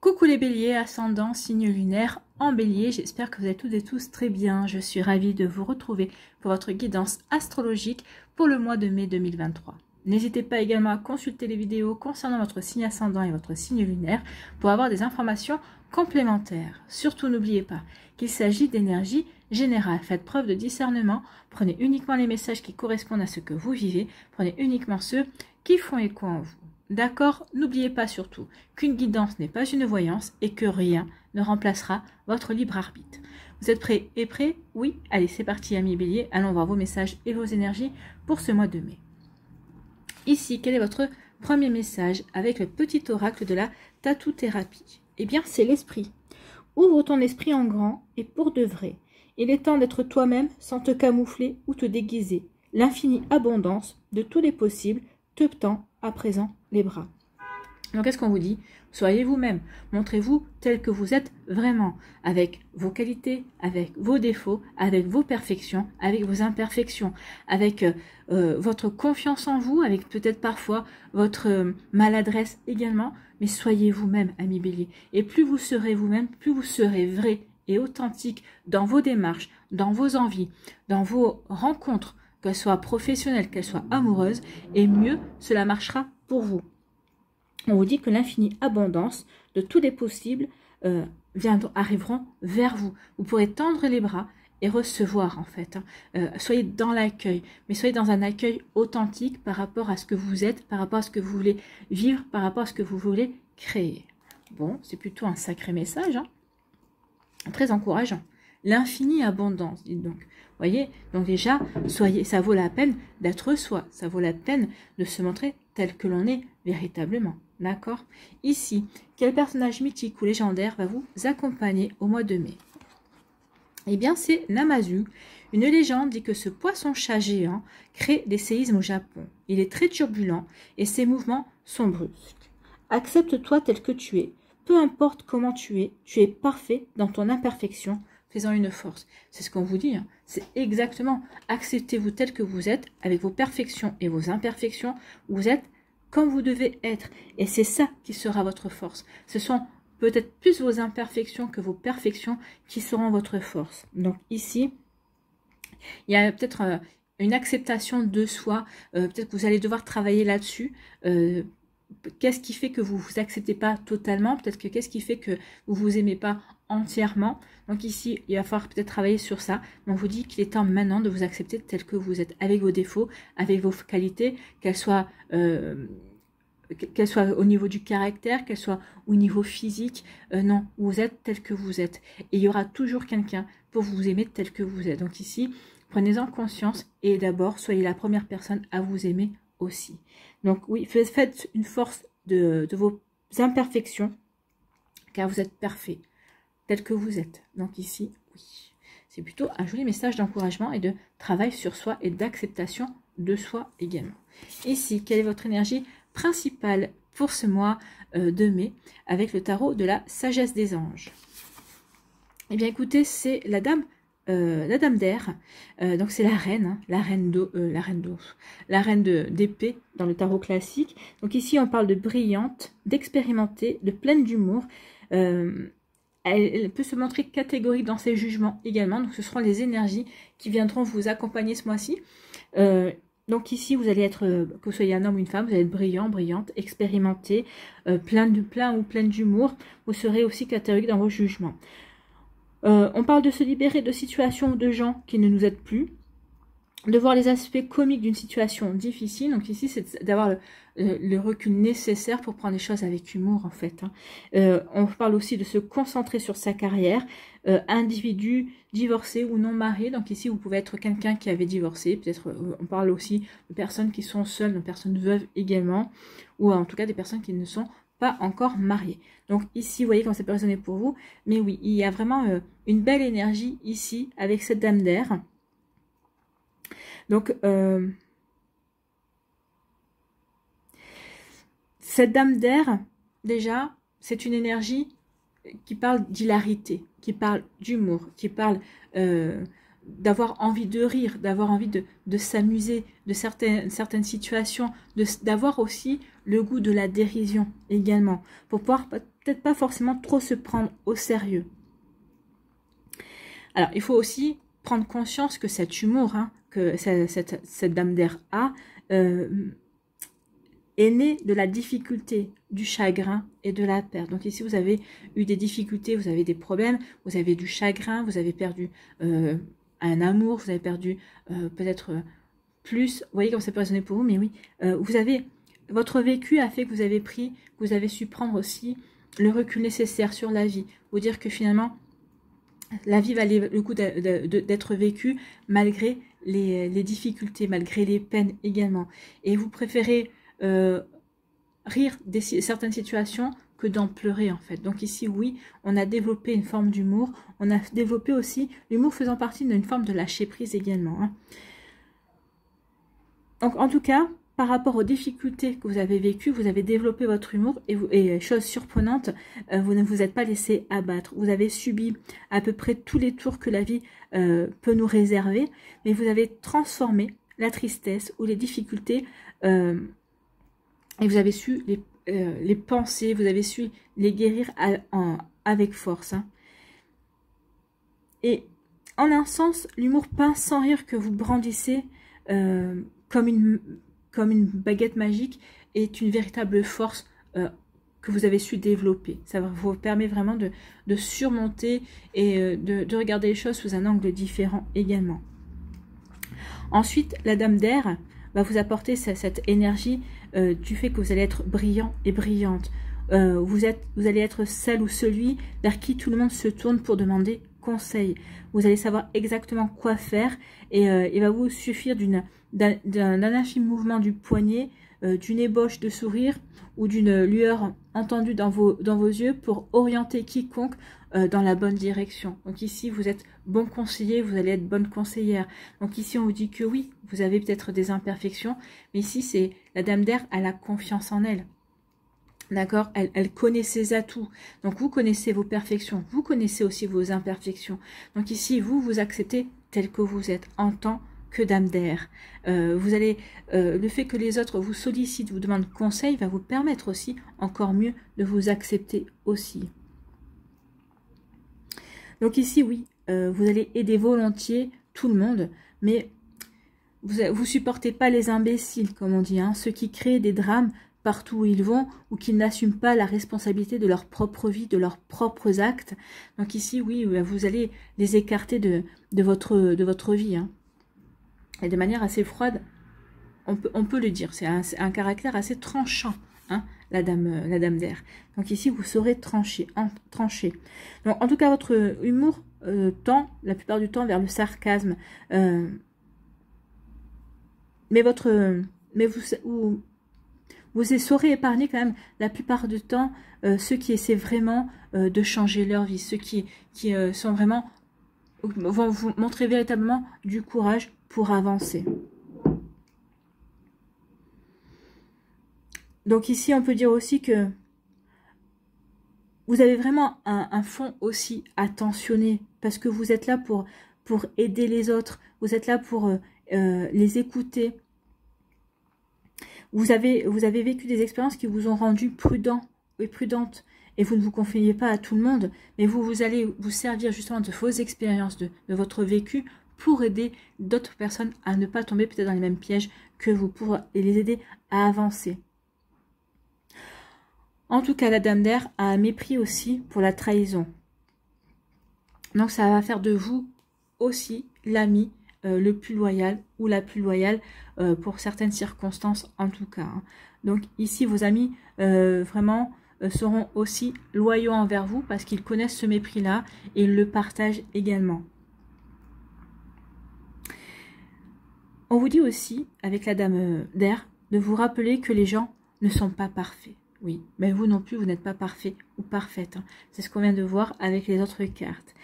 Coucou les béliers, ascendant, signe lunaire en bélier, j'espère que vous êtes toutes et tous très bien. Je suis ravie de vous retrouver pour votre guidance astrologique pour le mois de mai 2023. N'hésitez pas également à consulter les vidéos concernant votre signe ascendant et votre signe lunaire pour avoir des informations complémentaires. Surtout n'oubliez pas qu'il s'agit d'énergie générale. Faites preuve de discernement, prenez uniquement les messages qui correspondent à ce que vous vivez, prenez uniquement ceux qui font écho en vous. D'accord? N'oubliez pas surtout qu'une guidance n'est pas une voyance et que rien ne remplacera votre libre arbitre. Vous êtes prêts et prêts? Oui? Allez, c'est parti amis béliers, allons voir vos messages et vos énergies pour ce mois de mai. Ici, quel est votre premier message avec le petit oracle de la tatou-thérapie? Eh bien, c'est l'esprit. Ouvre ton esprit en grand et pour de vrai. Il est temps d'être toi-même sans te camoufler ou te déguiser. L'infinie abondance de tous les possibles te tend à présent les bras. Donc, qu'est-ce qu'on vous dit? Soyez vous-même. Montrez-vous tel que vous êtes vraiment, avec vos qualités, avec vos défauts, avec vos perfections, avec vos imperfections, avec votre confiance en vous, avec peut-être parfois votre maladresse également. Mais soyez vous-même, amis bélier. Et plus vous serez vous-même, plus vous serez vrai et authentique dans vos démarches, dans vos envies, dans vos rencontres, qu'elles soient professionnelles, qu'elles soient amoureuses, et mieux cela marchera pour vous. On vous dit que l'infinie abondance de tous les possibles arriveront vers vous. Vous pourrez tendre les bras et recevoir en fait. Soyez dans l'accueil, mais soyez dans un accueil authentique par rapport à ce que vous êtes, par rapport à ce que vous voulez vivre, par rapport à ce que vous voulez créer. Bon, c'est plutôt un sacré message, hein, très encourageant. L'infinie abondance, dites donc. Voyez, donc déjà, ça vaut la peine d'être soi, ça vaut la peine de se montrer tel que l'on est véritablement. D'accord? Ici, quel personnage mythique ou légendaire va vous accompagner au mois de mai? Eh bien, c'est Namazu. Une légende dit que ce poisson-chat géant crée des séismes au Japon. Il est très turbulent et ses mouvements sont brusques. Accepte-toi tel que tu es. Peu importe comment tu es parfait dans ton imperfection, faisant une force. C'est ce qu'on vous dit, hein. C'est exactement, acceptez-vous tel que vous êtes, avec vos perfections et vos imperfections, vous êtes comme vous devez être. Et c'est ça qui sera votre force. Ce sont peut-être plus vos imperfections que vos perfections qui seront votre force. Donc ici, il y a peut-être une acceptation de soi, peut-être que vous allez devoir travailler là-dessus. Qu'est-ce qui fait que vous ne vous acceptez pas totalement? Peut-être que qu'est-ce qui fait que vous ne vous aimez pas entièrement? Donc ici, il va falloir peut-être travailler sur ça. Mais on vous dit qu'il est temps maintenant de vous accepter tel que vous êtes, avec vos défauts, avec vos qualités, qu'elles soient au niveau du caractère, qu'elles soient au niveau physique. Non, vous êtes tel que vous êtes. Et il y aura toujours quelqu'un pour vous aimer tel que vous êtes. Donc ici, prenez-en conscience et d'abord, soyez la première personne à vous aimer aussi. Donc oui, faites une force de vos imperfections, car vous êtes parfait, tel que vous êtes. Donc ici, oui, c'est plutôt un joli message d'encouragement et de travail sur soi et d'acceptation de soi également. Ici, quelle est votre énergie principale pour ce mois de mai avec le tarot de la sagesse des anges? Eh bien écoutez, c'est la dame d'air, donc c'est la reine, hein, la reine d'épée dans le tarot classique. Donc ici on parle de brillante, d'expérimentée, de pleine d'humour. Elle peut se montrer catégorique dans ses jugements également. Donc ce seront les énergies qui viendront vous accompagner ce mois-ci. Donc ici vous allez être, que vous soyez un homme ou une femme, vous allez être brillant, brillante, expérimenté, plein ou pleine d'humour. Vous serez aussi catégorique dans vos jugements. On parle de se libérer de situations ou de gens qui ne nous aident plus, de voir les aspects comiques d'une situation difficile. Donc ici, c'est d'avoir le recul nécessaire pour prendre les choses avec humour, en fait. On parle aussi de se concentrer sur sa carrière, individu divorcé ou non marié. Donc ici, vous pouvez être quelqu'un qui avait divorcé. Peut-être, on parle aussi de personnes qui sont seules, de personnes veuves également, ou en tout cas des personnes qui ne sont pas encore mariés. Donc ici, vous voyez comment c'est résonné pour vous. Mais oui, il y a vraiment une belle énergie ici avec cette dame d'air. Donc, cette dame d'air, déjà, c'est une énergie qui parle d'hilarité, qui parle d'humour, qui parle d'avoir envie de rire, d'avoir envie de s'amuser de certaines situations, d'avoir aussi le goût de la dérision également, pour pouvoir peut-être pas forcément trop se prendre au sérieux. Alors, il faut aussi prendre conscience que cet humour, hein, que cette dame d'air a, est né de la difficulté, du chagrin et de la perte. Donc ici, vous avez eu des difficultés, vous avez des problèmes, vous avez du chagrin, vous avez perdu un amour, vous avez perdu peut-être plus. Vous voyez comme ça peut résonner pour vous, mais oui, votre vécu a fait que vous avez su prendre aussi le recul nécessaire sur la vie. Vous dire que finalement, la vie valait le coup d'être vécue malgré les difficultés, malgré les peines également. Et vous préférez rire de certaines situations que d'en pleurer en fait. Donc ici, oui, on a développé une forme d'humour. On a développé aussi l'humour faisant partie d'une forme de lâcher prise également. Hein. Donc en tout cas, par rapport aux difficultés que vous avez vécues, vous avez développé votre humour et chose surprenante, vous ne vous êtes pas laissé abattre. Vous avez subi à peu près tous les tours que la vie peut nous réserver, mais vous avez transformé la tristesse ou les difficultés et vous avez su les penser, vous avez su les guérir avec force. Hein. Et en un sens, l'humour pince sans rire que vous brandissez comme une baguette magique est une véritable force que vous avez su développer. Ça vous permet vraiment de surmonter et de regarder les choses sous un angle différent également. Ensuite, la dame d'air va vous apporter cette énergie du fait que vous allez être brillant et brillante. Vous allez être celle ou celui vers qui tout le monde se tourne pour demander conseil. Vous allez savoir exactement quoi faire et il va vous suffire d'un infime mouvement du poignet, d'une ébauche de sourire ou d'une lueur entendue dans vos yeux pour orienter quiconque dans la bonne direction. Donc ici, vous êtes bon conseiller, vous allez être bonne conseillère. Donc ici, on vous dit que oui, vous avez peut-être des imperfections, mais ici, c'est la dame d'air, elle a confiance en elle. D'accord, elle connaît ses atouts. Donc vous connaissez vos perfections, vous connaissez aussi vos imperfections. Donc ici, vous acceptez tel que vous êtes en tant que dame d'air. Le fait que les autres vous sollicitent, vous demandent conseil, va vous permettre aussi encore mieux de vous accepter aussi. Donc ici, oui, vous allez aider volontiers tout le monde, mais vous supportez pas les imbéciles, comme on dit, hein, ceux qui créent des drames partout où ils vont ou qui n'assument pas la responsabilité de leur propre vie, de leurs propres actes. Donc ici, oui, vous allez les écarter de votre vie. Hein. Et de manière assez froide, on peut le dire. C'est un caractère assez tranchant, hein, la dame d'air. Donc ici, vous saurez trancher. Donc en tout cas, votre humour tend la plupart du temps vers le sarcasme. Mais vous saurez épargner quand même la plupart du temps ceux qui essaient vraiment de changer leur vie, ceux qui sont vraiment vont vous montrer véritablement du courage pour avancer. Donc ici, on peut dire aussi que vous avez vraiment un fond aussi attentionné parce que vous êtes là pour aider les autres, vous êtes là pour les écouter. Vous avez vécu des expériences qui vous ont rendu prudent et prudente et vous ne vous confiez pas à tout le monde, mais vous allez vous servir justement de vos expériences, de votre vécu pour aider d'autres personnes à ne pas tomber peut-être dans les mêmes pièges que vous, pour les aider à avancer. En tout cas, la dame d'air a un mépris aussi pour la trahison. Donc ça va faire de vous aussi l'ami le plus loyal ou la plus loyale pour certaines circonstances en tout cas. Hein. Donc ici, vos amis vraiment seront aussi loyaux envers vous parce qu'ils connaissent ce mépris-là et ils le partagent également. On vous dit aussi, avec la dame d'air, de vous rappeler que les gens ne sont pas parfaits. Oui, mais vous non plus, vous n'êtes pas parfait ou parfaite. Hein. C'est ce qu'on vient de voir avec les autres cartes.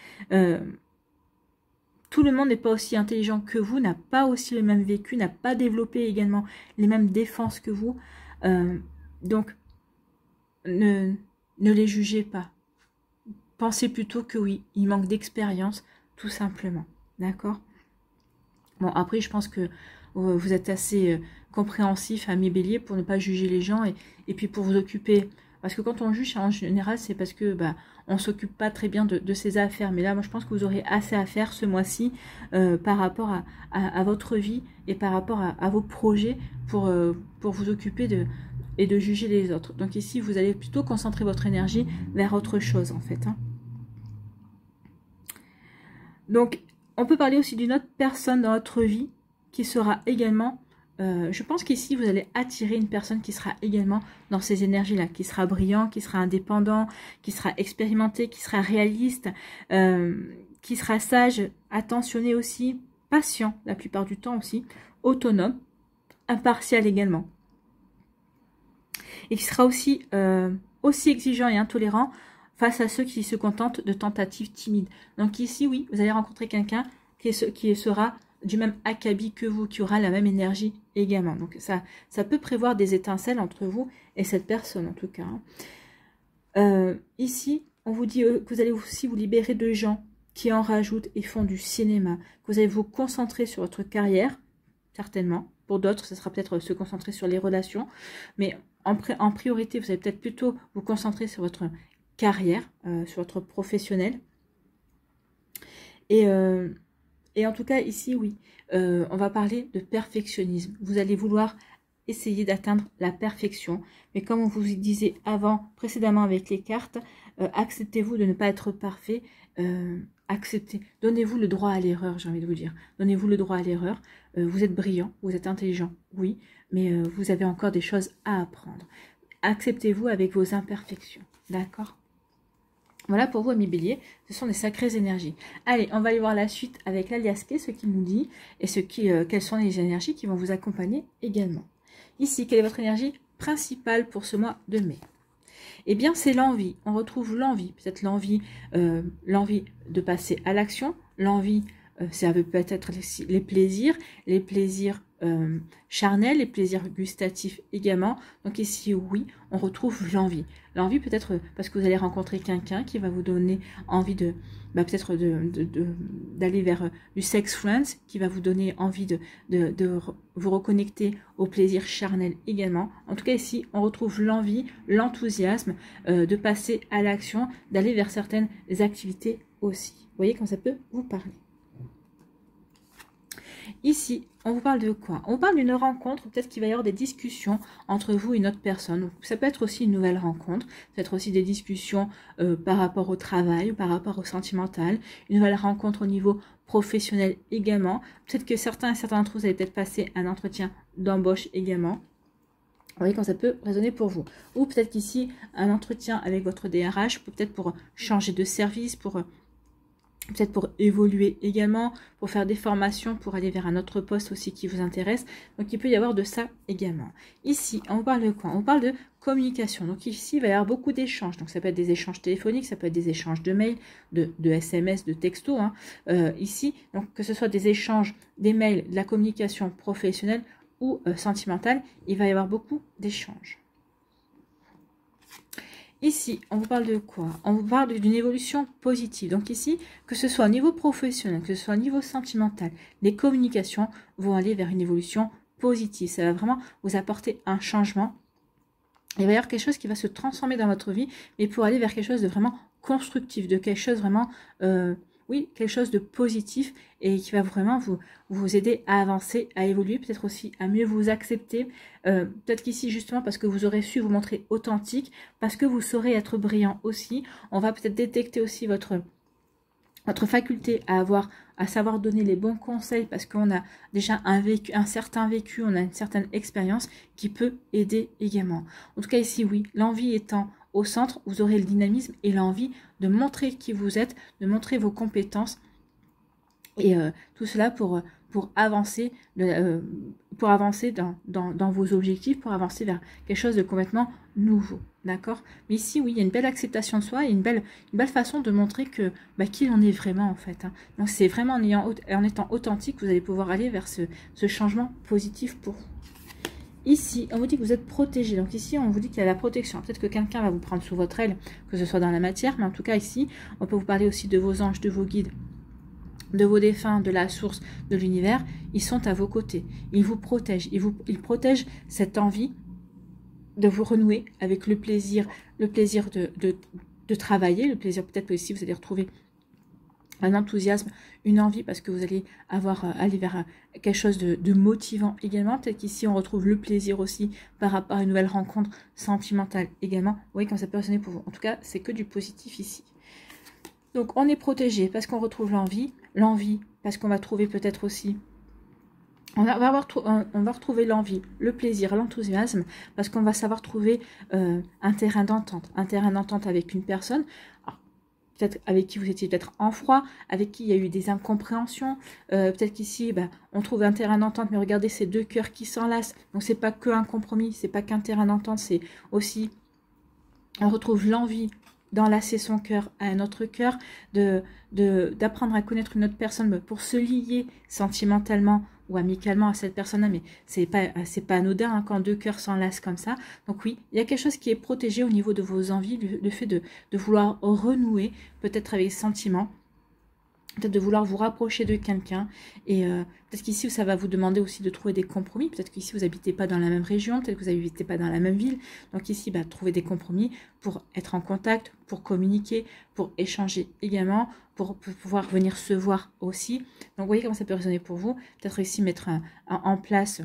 Tout le monde n'est pas aussi intelligent que vous, n'a pas aussi le même vécu, n'a pas développé également les mêmes défenses que vous. Donc, ne les jugez pas. Pensez plutôt que oui, il manque d'expérience, tout simplement. D'accord ? Bon, après, je pense que vous êtes assez compréhensif, mes béliers, pour ne pas juger les gens et puis pour vous occuper. Parce que quand on juge, en général, c'est parce que on ne s'occupe pas très bien de ses affaires. Mais là, moi, je pense que vous aurez assez à faire ce mois-ci par rapport à votre vie et par rapport à vos projets pour vous occuper et de juger les autres. Donc ici, vous allez plutôt concentrer votre énergie vers autre chose, en fait. Hein. Donc, on peut parler aussi d'une autre personne dans votre vie qui sera également... je pense qu'ici, vous allez attirer une personne qui sera également dans ces énergies-là, qui sera brillant, qui sera indépendant, qui sera expérimenté, qui sera réaliste, qui sera sage, attentionné aussi, patient la plupart du temps aussi, autonome, impartial également. Et qui sera aussi, aussi exigeant et intolérant face à ceux qui se contentent de tentatives timides. Donc ici, oui, vous allez rencontrer quelqu'un qui sera du même acabit que vous, qui aura la même énergie également. Donc ça peut prévoir des étincelles entre vous et cette personne en tout cas. Ici, on vous dit que vous allez aussi vous libérer de gens qui en rajoutent et font du cinéma. Que vous allez vous concentrer sur votre carrière, certainement. Pour d'autres, ce sera peut-être se concentrer sur les relations. Mais en priorité, vous allez peut-être plutôt vous concentrer sur votre carrière, sur votre professionnel. Et en tout cas, ici, oui, on va parler de perfectionnisme. Vous allez vouloir essayer d'atteindre la perfection. Mais comme on vous disait précédemment avec les cartes, acceptez-vous de ne pas être parfait. Acceptez, donnez-vous le droit à l'erreur, j'ai envie de vous dire. Donnez-vous le droit à l'erreur. Vous êtes brillant, vous êtes intelligent, oui, mais vous avez encore des choses à apprendre. Acceptez-vous avec vos imperfections, d'accord ? Voilà pour vous, amis béliers, ce sont des sacrées énergies. Allez, on va aller voir la suite avec l'aliasqué, ce qu'il nous dit, et quelles sont les énergies qui vont vous accompagner également. Ici, quelle est votre énergie principale pour ce mois de mai? Eh bien, c'est l'envie. On retrouve l'envie, peut-être l'envie de passer à l'action, l'envie, ça peut être les plaisirs charnels, les plaisirs gustatifs également. Donc ici, oui, on retrouve l'envie. L'envie peut-être parce que vous allez rencontrer quelqu'un qui va vous donner envie de, peut-être d'aller vers du sex friends, qui va vous donner envie de vous reconnecter au plaisir charnel également. En tout cas, ici, on retrouve l'envie, l'enthousiasme de passer à l'action, d'aller vers certaines activités aussi. Vous voyez comme ça peut vous parler. Ici, on vous parle de quoi? On vous parle d'une rencontre, peut-être qu'il va y avoir des discussions entre vous et une autre personne. Ça peut être aussi une nouvelle rencontre, peut-être aussi des discussions par rapport au travail, par rapport au sentimental, une nouvelle rencontre au niveau professionnel également. Peut-être que certains d'entre vous, vous allez peut-être passer un entretien d'embauche également. Vous voyez quand ça peut résonner pour vous. Ou peut-être qu'ici, un entretien avec votre DRH, peut-être pour changer de service, peut-être pour évoluer également, pour faire des formations, pour aller vers un autre poste aussi qui vous intéresse. Donc, il peut y avoir de ça également. Ici, on parle de quoi? On parle de communication. Donc, ici, il va y avoir beaucoup d'échanges. Donc, ça peut être des échanges téléphoniques, ça peut être des échanges de mails, de SMS, de textos. Hein. Ici, donc, que ce soit des échanges, des mails, de la communication professionnelle ou sentimentale, il va y avoir beaucoup d'échanges. Ici, on vous parle de quoi? On vous parle d'une évolution positive. Donc ici, que ce soit au niveau professionnel, que ce soit au niveau sentimental, les communications vont aller vers une évolution positive. Ça va vraiment vous apporter un changement. Il va y avoir quelque chose qui va se transformer dans votre vie, mais pour aller vers quelque chose de vraiment constructif, de quelque chose vraiment... oui, quelque chose de positif et qui va vraiment vous aider à avancer, à évoluer, peut-être aussi à mieux vous accepter. Peut-être qu'ici, justement, parce que vous aurez su vous montrer authentique, parce que vous saurez être brillant aussi, on va peut-être détecter aussi votre faculté à savoir donner les bons conseils parce qu'on a déjà un certain vécu, on a une certaine expérience qui peut aider également. En tout cas, ici, oui, l'envie étant au centre, vous aurez le dynamisme et l'envie de montrer qui vous êtes, de montrer vos compétences et tout cela pour avancer, dans vos objectifs, pour avancer vers quelque chose de complètement nouveau. D'accord? Mais ici, oui, il y a une belle acceptation de soi et une belle façon de montrer que qui l'on est vraiment en fait. Hein. Donc c'est vraiment en étant authentique que vous allez pouvoir aller vers ce changement positif pour vous. Ici, on vous dit que vous êtes protégé. Donc ici, on vous dit qu'il y a la protection. Peut-être que quelqu'un va vous prendre sous votre aile, que ce soit dans la matière. Mais en tout cas, ici, on peut vous parler aussi de vos anges, de vos guides, de vos défunts, de la source, de l'univers, ils sont à vos côtés. Ils vous protègent. Ils protègent cette envie de vous renouer avec le plaisir de travailler, le plaisir peut-être aussi vous allez retrouver un enthousiasme, une envie parce que vous allez aller vers quelque chose de motivant également. Peut-être qu'ici on retrouve le plaisir aussi par rapport à une nouvelle rencontre sentimentale également. Vous voyez quand ça peut résonner pour vous. En tout cas, c'est que du positif ici. Donc on est protégé parce qu'on retrouve l'envie parce qu'on va trouver peut-être aussi, on va retrouver l'envie, le plaisir, l'enthousiasme, parce qu'on va savoir trouver un terrain d'entente avec une personne, peut-être avec qui vous étiez peut-être en froid, avec qui il y a eu des incompréhensions, peut-être qu'ici on trouve un terrain d'entente, mais regardez ces deux cœurs qui s'enlacent, donc c'est pas qu'un compromis, c'est pas qu'un terrain d'entente, c'est aussi, on retrouve l'envie d'enlacer son cœur à un autre cœur, d'apprendre à connaître une autre personne pour se lier sentimentalement ou amicalement à cette personne-là, mais c'est pas anodin hein, quand deux cœurs s'enlacent comme ça. Donc oui, il y a quelque chose qui est protégé au niveau de vos envies, le fait de vouloir renouer peut-être avec les sentiments, peut-être de vouloir vous rapprocher de quelqu'un, et peut-être qu'ici ça va vous demander aussi de trouver des compromis, peut-être qu'ici vous n'habitez pas dans la même région, peut-être que vous n'habitez pas dans la même ville, donc ici trouver des compromis pour être en contact, pour communiquer, pour échanger également, pour pouvoir venir se voir aussi. Donc vous voyez comment ça peut résonner pour vous, peut-être ici mettre en place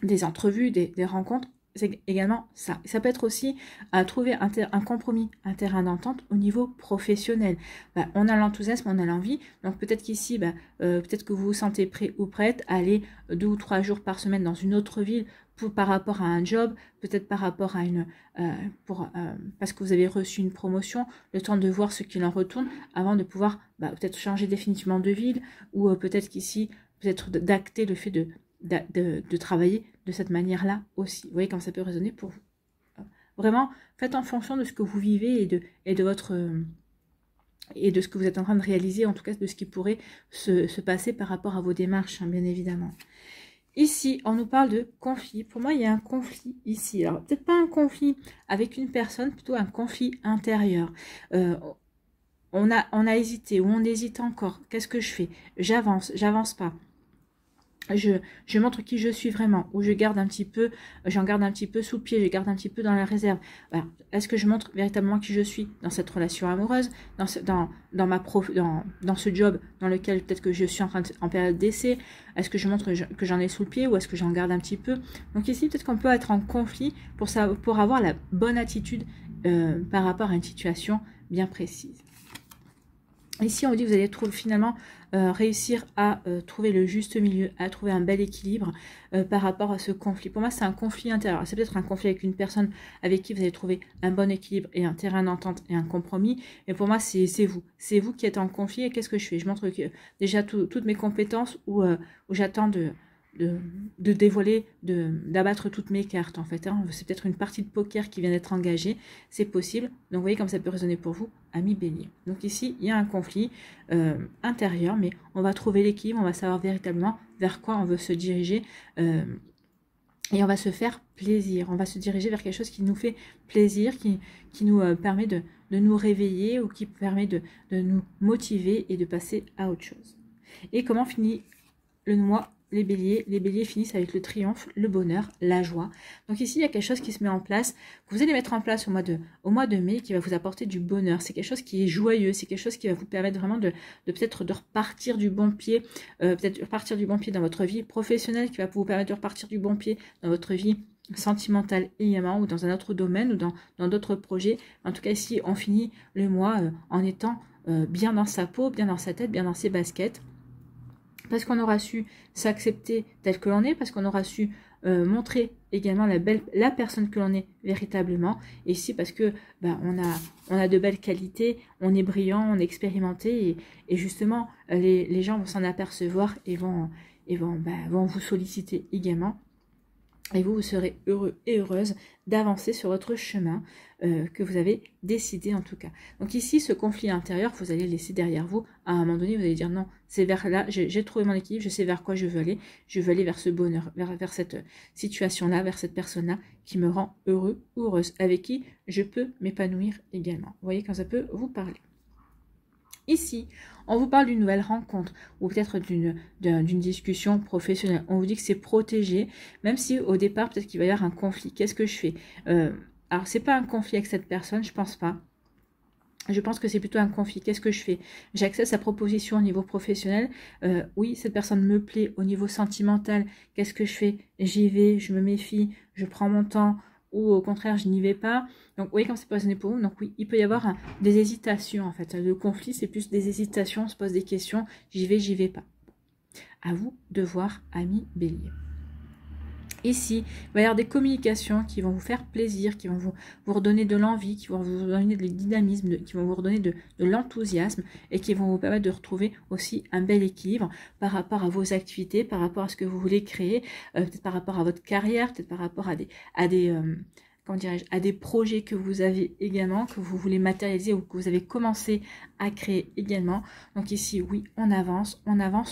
des entrevues, des rencontres, c'est également ça. Ça peut être aussi trouver un compromis, un terrain d'entente au niveau professionnel. On a l'enthousiasme, on a l'envie, donc peut-être qu'ici, peut-être que vous vous sentez prêt ou prête à aller 2 ou 3 jours par semaine dans une autre ville par rapport à un job, peut-être par rapport à parce que vous avez reçu une promotion, le temps de voir ce qu'il en retourne avant de pouvoir peut-être changer définitivement de ville, ou peut-être qu'ici, peut-être d'acter le fait de travailler de cette manière-là aussi. Vous voyez comme ça peut résonner pour vous. Vraiment, faites en fonction de ce que vous vivez et de ce que vous êtes en train de réaliser, en tout cas de ce qui pourrait se passer par rapport à vos démarches, hein, bien évidemment. Ici, on nous parle de conflit. Pour moi, il y a un conflit ici. Alors, peut-être pas un conflit avec une personne, plutôt un conflit intérieur. On a hésité ou on hésite encore. Qu'est-ce que je fais? J'avance pas. Je montre qui je suis vraiment, ou j'en garde un petit peu sous le pied, je garde un petit peu dans la réserve. Est-ce que je montre véritablement qui je suis dans cette relation amoureuse, dans ce job dans lequel peut-être que je suis en période d'essai? Est-ce que je montre que j'en ai sous le pied, ou est-ce que j'en garde un petit peu? Donc ici, peut-être qu'on peut être en conflit pour avoir la bonne attitude par rapport à une situation bien précise. Ici, on dit que vous allez finalement réussir à trouver le juste milieu, à trouver un bel équilibre par rapport à ce conflit. Pour moi, c'est un conflit intérieur. C'est peut-être un conflit avec une personne avec qui vous allez trouver un bon équilibre et un terrain d'entente et un compromis. Mais pour moi, c'est vous. C'est vous qui êtes en conflit. Et qu'est-ce que je fais? Je montre déjà toutes mes compétences où j'attends de dévoiler, d'abattre toutes mes cartes en fait. Hein. C'est peut-être une partie de poker qui vient d'être engagée, c'est possible. Donc vous voyez comme ça peut résonner pour vous, amis bélier. Donc ici, il y a un conflit intérieur, mais on va trouver l'équilibre, on va savoir véritablement vers quoi on veut se diriger et on va se faire plaisir. On va se diriger vers quelque chose qui nous fait plaisir, qui nous permet de nous réveiller ou qui permet de nous motiver et de passer à autre chose. Et comment finit le mois? Les béliers finissent avec le triomphe, le bonheur, la joie. Donc ici, il y a quelque chose qui se met en place, que vous allez mettre en place au mois de mai, qui va vous apporter du bonheur. C'est quelque chose qui est joyeux, c'est quelque chose qui va vous permettre vraiment peut-être de repartir du bon pied, peut-être repartir du bon pied dans votre vie professionnelle, qui va vous permettre de repartir du bon pied dans votre vie sentimentale également, ou dans un autre domaine, ou dans d'autres projets. En tout cas, ici, on finit le mois en étant bien dans sa peau, bien dans sa tête, bien dans ses baskets. Parce qu'on aura su s'accepter tel que l'on est, parce qu'on aura su montrer également la personne que l'on est véritablement. Et ici, parce que on a de belles qualités, on est brillant, on est expérimenté, et justement, les gens vont s'en apercevoir et vont vous solliciter également. Et vous serez heureux et heureuse d'avancer sur votre chemin que vous avez décidé en tout cas. Donc ici, ce conflit intérieur, vous allez le laisser derrière vous. À un moment donné, vous allez dire non, c'est vers là, j'ai trouvé mon équilibre, je sais vers quoi je veux aller. Je veux aller vers ce bonheur, vers cette situation-là, vers cette personne-là qui me rend heureux ou heureuse, avec qui je peux m'épanouir également. Vous voyez quand ça peut vous parler. Ici, on vous parle d'une nouvelle rencontre ou peut-être d'une discussion professionnelle. On vous dit que c'est protégé, même si au départ, peut-être qu'il va y avoir un conflit. Qu'est-ce que je fais? Alors, c'est pas un conflit avec cette personne, je pense pas. Je pense que c'est plutôt un conflit. Qu'est-ce que je fais? J'accepte sa proposition au niveau professionnel. Oui, cette personne me plaît au niveau sentimental. Qu'est-ce que je fais? J'y vais, je me méfie, je prends mon temps, ou au contraire, je n'y vais pas. Donc, oui, comme c'est positionné pour vous, donc oui, il peut y avoir des hésitations, en fait. Le conflit, c'est plus des hésitations, on se pose des questions. J'y vais pas. À vous de voir, amis Bélier. Ici, il va y avoir des communications qui vont vous faire plaisir, qui vont vous redonner de l'envie, qui vont vous donner du dynamisme, qui vont vous redonner de l'enthousiasme et qui vont vous permettre de retrouver aussi un bel équilibre par rapport à vos activités, par rapport à ce que vous voulez créer, peut-être par rapport à votre carrière, peut-être par rapport à comment dirais-je, à des projets que vous avez également, que vous voulez matérialiser ou que vous avez commencé à créer également. Donc ici, oui, on avance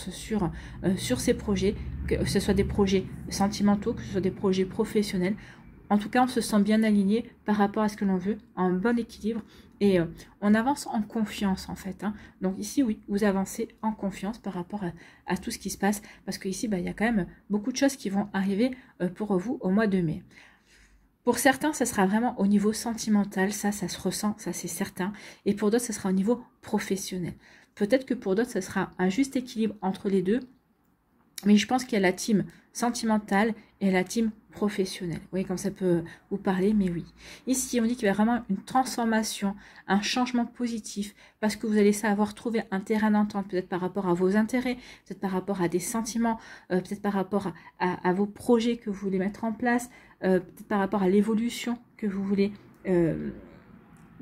sur ces projets, que ce soit des projets sentimentaux, que ce soit des projets professionnels. En tout cas, on se sent bien aligné par rapport à ce que l'on veut, en bon équilibre. Et on avance en confiance, en fait. Hein. Donc ici, oui, vous avancez en confiance par rapport à tout ce qui se passe. Parce qu'ici, il y a quand même beaucoup de choses qui vont arriver pour vous au mois de mai. Pour certains, ça sera vraiment au niveau sentimental, ça se ressent, ça c'est certain. Et pour d'autres, ça sera au niveau professionnel. Peut-être que pour d'autres, ça sera un juste équilibre entre les deux. Mais je pense qu'il y a la team sentimentale et la team professionnelle. Vous voyez, comme ça peut vous parler, mais oui. Ici, on dit qu'il y a vraiment une transformation, un changement positif, parce que vous allez savoir trouver un terrain d'entente, peut-être par rapport à vos intérêts, peut-être par rapport à des sentiments, peut-être par rapport à vos projets que vous voulez mettre en place, peut-être par rapport à l'évolution que vous voulez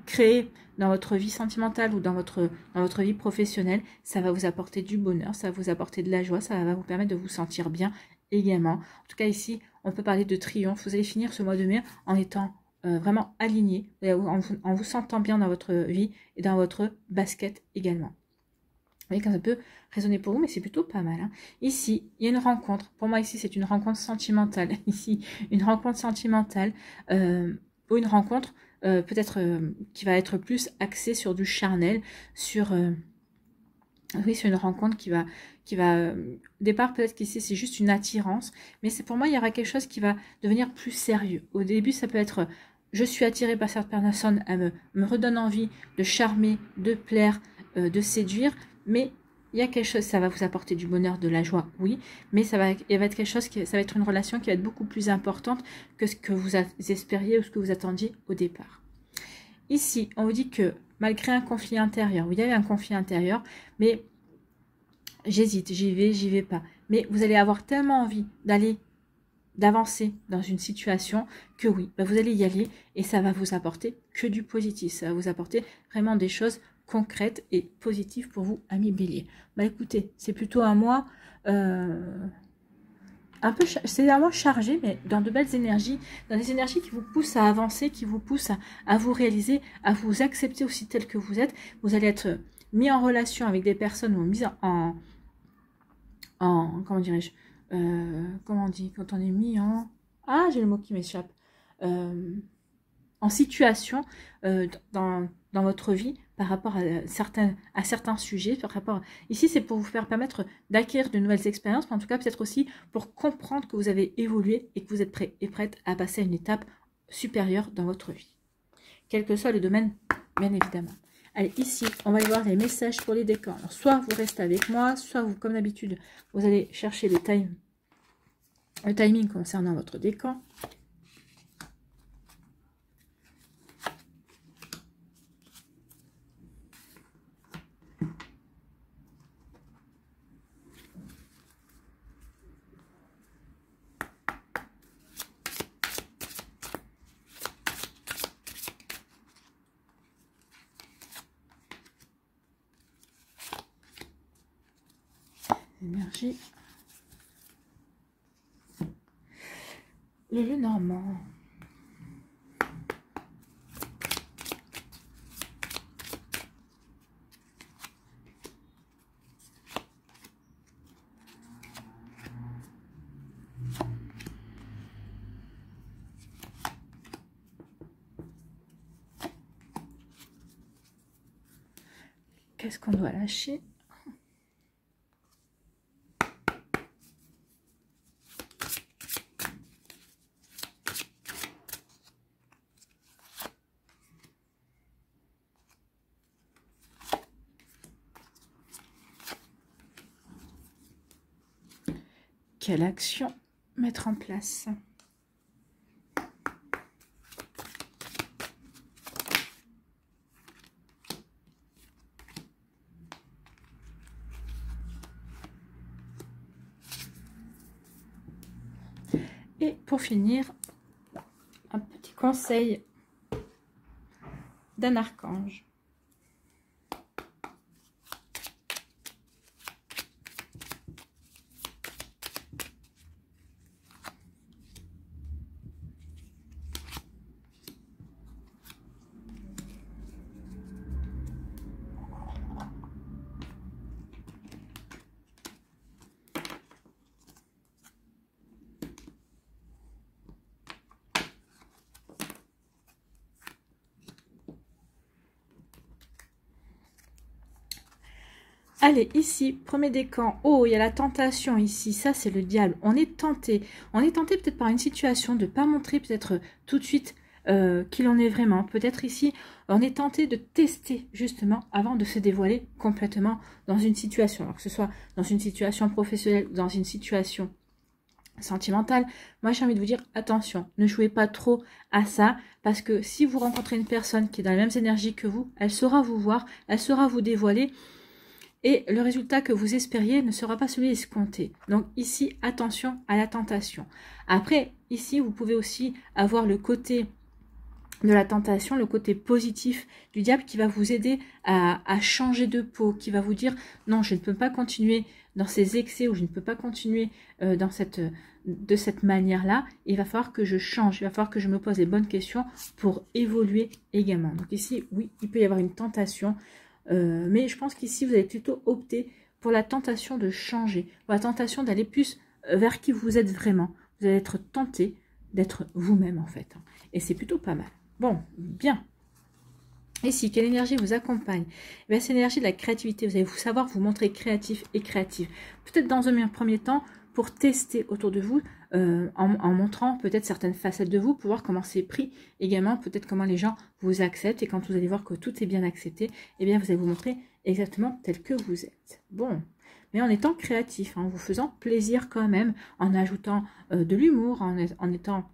créer dans votre vie sentimentale ou dans votre vie professionnelle. Ça va vous apporter du bonheur, ça va vous apporter de la joie, ça va vous permettre de vous sentir bien également. En tout cas, ici, on peut parler de triomphe. Vous allez finir ce mois de mai en étant vraiment aligné, en vous sentant bien dans votre vie et dans votre basket également. Vous voyez, quand ça peut résonner pour vous, mais c'est plutôt pas mal. Hein. Ici, il y a une rencontre. Pour moi, ici, c'est une rencontre sentimentale. Ici, une rencontre sentimentale ou une rencontre peut-être qui va être plus axée sur du charnel, sur oui, c'est une rencontre qui va au départ, peut-être qu'ici c'est juste une attirance, mais c'est pour moi il y aura quelque chose qui va devenir plus sérieux. Au début, ça peut être je suis attirée par cette personne, elle me redonne envie de charmer, de plaire, de séduire, mais il y a quelque chose, ça va vous apporter du bonheur, de la joie, oui, mais il va être quelque chose ça va être une relation qui va être beaucoup plus importante que ce que vous espériez ou ce que vous attendiez au départ. Ici, on vous dit que malgré un conflit intérieur, il y a eu un conflit intérieur, mais j'hésite, j'y vais pas. Mais vous allez avoir tellement envie d'avancer dans une situation que oui, vous allez y aller et ça va vous apporter que du positif. Ça va vous apporter vraiment des choses concrètes et positives pour vous, amis Bélier. Écoutez, c'est plutôt un mois c'est un mois chargé, mais dans de belles énergies, dans des énergies qui vous poussent à avancer, qui vous poussent à vous réaliser, à vous accepter aussi tel que vous êtes. Vous allez être mis en relation avec des personnes ou mis en comment dirais-je, comment on dit, quand on est mis en... Ah, j'ai le mot qui m'échappe. En situation dans votre vie par rapport à certains sujets. Ici, c'est pour vous faire permettre d'acquérir de nouvelles expériences, mais en tout cas, peut-être aussi pour comprendre que vous avez évolué et que vous êtes prêt et prête à passer à une étape supérieure dans votre vie. Quel que soit le domaine, bien évidemment. Allez, ici, on va aller voir les messages pour les décans. Alors, soit vous restez avec moi, soit vous, comme d'habitude, vous allez chercher le timing concernant votre décan. Énergie. Le Normand. qu'est-ce qu'on doit lâcher? Quelle action mettre en place? Et pour finir, un petit conseil d'un archange. Allez, ici, premier décan. Oh, il y a la tentation ici. Ça, c'est le diable. On est tenté. On est tenté peut-être par une situation de ne pas montrer peut-être tout de suite qu'il en est vraiment. Peut-être ici, on est tenté de tester justement avant de se dévoiler complètement dans une situation. Alors que ce soit dans une situation professionnelle ou dans une situation sentimentale. Moi, j'ai envie de vous dire, attention, ne jouez pas trop à ça. Parce que si vous rencontrez une personne qui est dans les mêmes énergies que vous, elle saura vous voir, elle saura vous dévoiler. Et le résultat que vous espériez ne sera pas celui escompté. Donc ici, attention à la tentation. Après, ici, vous pouvez aussi avoir le côté de la tentation, le côté positif du diable qui va vous aider à changer de peau, qui va vous dire « Non, je ne peux pas continuer dans ces excès ou je ne peux pas continuer de cette manière-là. Il va falloir que je change, il va falloir que je me pose les bonnes questions pour évoluer également. » Donc ici, oui, il peut y avoir une tentation. Mais je pense qu'ici, vous allez plutôt opter pour la tentation de changer, pour la tentation d'aller plus vers qui vous êtes vraiment. Vous allez être tenté d'être vous-même, en fait. Et c'est plutôt pas mal. Bon, bien. Ici, quelle énergie vous accompagne? C'est l'énergie de la créativité. Vous allez savoir vous montrer créatif et créative. Peut-être dans un premier temps, pour tester autour de vous, en montrant peut-être certaines facettes de vous, pour voir comment c'est pris également, peut-être comment les gens vous acceptent. Et quand vous allez voir que tout est bien accepté, eh bien vous allez vous montrer exactement tel que vous êtes. Bon, mais en étant créatif, en vous faisant plaisir quand même, en ajoutant de l'humour, en étant,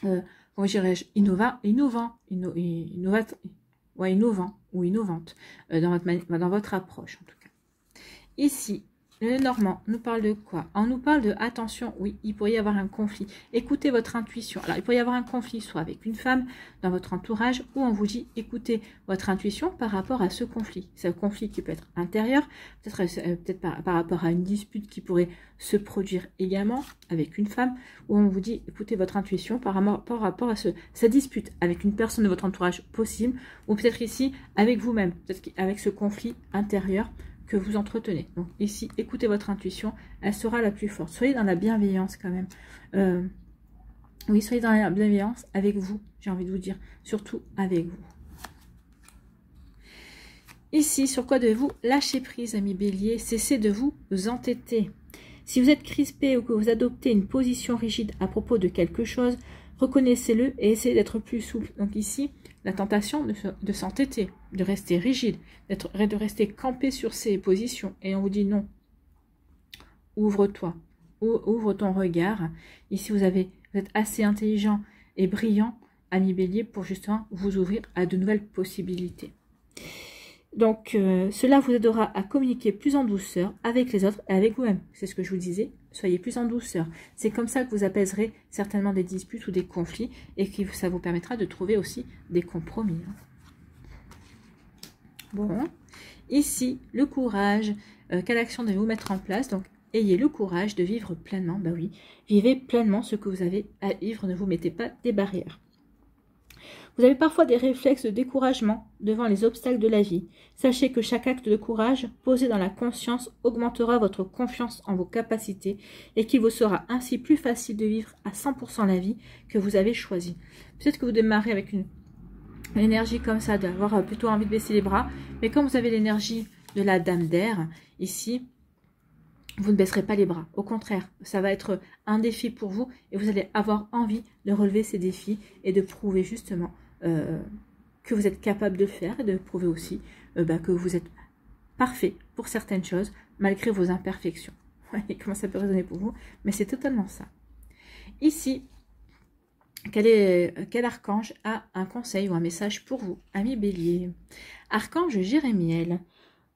comment dirais-je, innovant ou innovante dans votre approche en tout cas. Ici, le Normand nous parle de quoi? On nous parle de, attention, oui, il pourrait y avoir un conflit. Écoutez votre intuition. Alors, il pourrait y avoir un conflit soit avec une femme dans votre entourage, ou on vous dit, écoutez votre intuition par rapport à ce conflit. C'est un conflit qui peut être intérieur, peut-être par rapport à une dispute qui pourrait se produire également avec une femme, ou on vous dit, écoutez votre intuition par rapport à cette dispute avec une personne de votre entourage possible, ou peut-être ici avec vous-même, peut-être avec ce conflit intérieur que vous entretenez. Donc ici, écoutez votre intuition, elle sera la plus forte. Soyez dans la bienveillance quand même. Oui, soyez dans la bienveillance avec vous, j'ai envie de vous dire, surtout avec vous. Ici, sur quoi devez-vous lâcher prise, amis bélier? Cessez de vous entêter. Si vous êtes crispé ou que vous adoptez une position rigide à propos de quelque chose, reconnaissez-le et essayez d'être plus souple. Donc ici, la tentation de s'entêter, de rester rigide, de rester campé sur ses positions. Et on vous dit non, ouvre-toi, ouvre ton regard. Ici, vous êtes assez intelligent et brillant, ami bélier, pour justement vous ouvrir à de nouvelles possibilités. Donc, cela vous aidera à communiquer plus en douceur avec les autres et avec vous-même. C'est ce que je vous disais, soyez plus en douceur. C'est comme ça que vous apaiserez certainement des disputes ou des conflits et que ça vous permettra de trouver aussi des compromis. Bon, ici, le courage. Quelle action devez-vous mettre en place? Donc, ayez le courage de vivre pleinement. Bah oui, vivez pleinement ce que vous avez à vivre. Ne vous mettez pas des barrières. Vous avez parfois des réflexes de découragement devant les obstacles de la vie. Sachez que chaque acte de courage posé dans la conscience augmentera votre confiance en vos capacités et qu'il vous sera ainsi plus facile de vivre à 100% la vie que vous avez choisie. Peut-être que vous démarrez avec l'énergie comme ça, d'avoir plutôt envie de baisser les bras. Mais comme vous avez l'énergie de la dame d'air, ici, vous ne baisserez pas les bras. Au contraire, ça va être un défi pour vous et vous allez avoir envie de relever ces défis et de prouver justement que vous êtes capable de le faire et de prouver aussi que vous êtes parfait pour certaines choses malgré vos imperfections. Voyez comment ça peut résonner pour vous, mais c'est totalement ça. Ici, quel archange a un conseil ou un message pour vous, ami Bélier? Archange Jérémiel.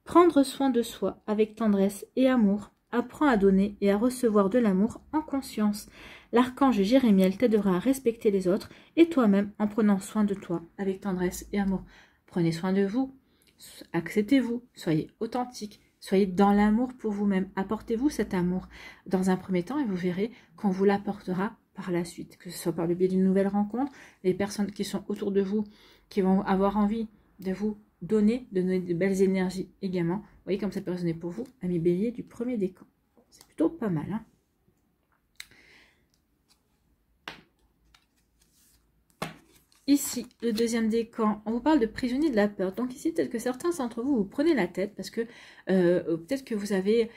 Prendre soin de soi avec tendresse et amour. Apprends à donner et à recevoir de l'amour en conscience. L'archange Jérémiel t'aidera à respecter les autres et toi-même en prenant soin de toi avec tendresse et amour. Prenez soin de vous, acceptez-vous, soyez authentique, soyez dans l'amour pour vous-même. Apportez-vous cet amour dans un premier temps et vous verrez qu'on vous l'apportera par la suite, que ce soit par le biais d'une nouvelle rencontre, les personnes qui sont autour de vous, qui vont avoir envie de vous donner de belles énergies également. Vous voyez comme ça peut résonner pour vous, ami Bélier du premier décan. C'est plutôt pas mal, hein. Ici, le deuxième décan, on vous parle de prisonnier de la peur. Donc ici, peut-être que certains d'entre vous, vous prenez la tête parce que peut-être que vous avez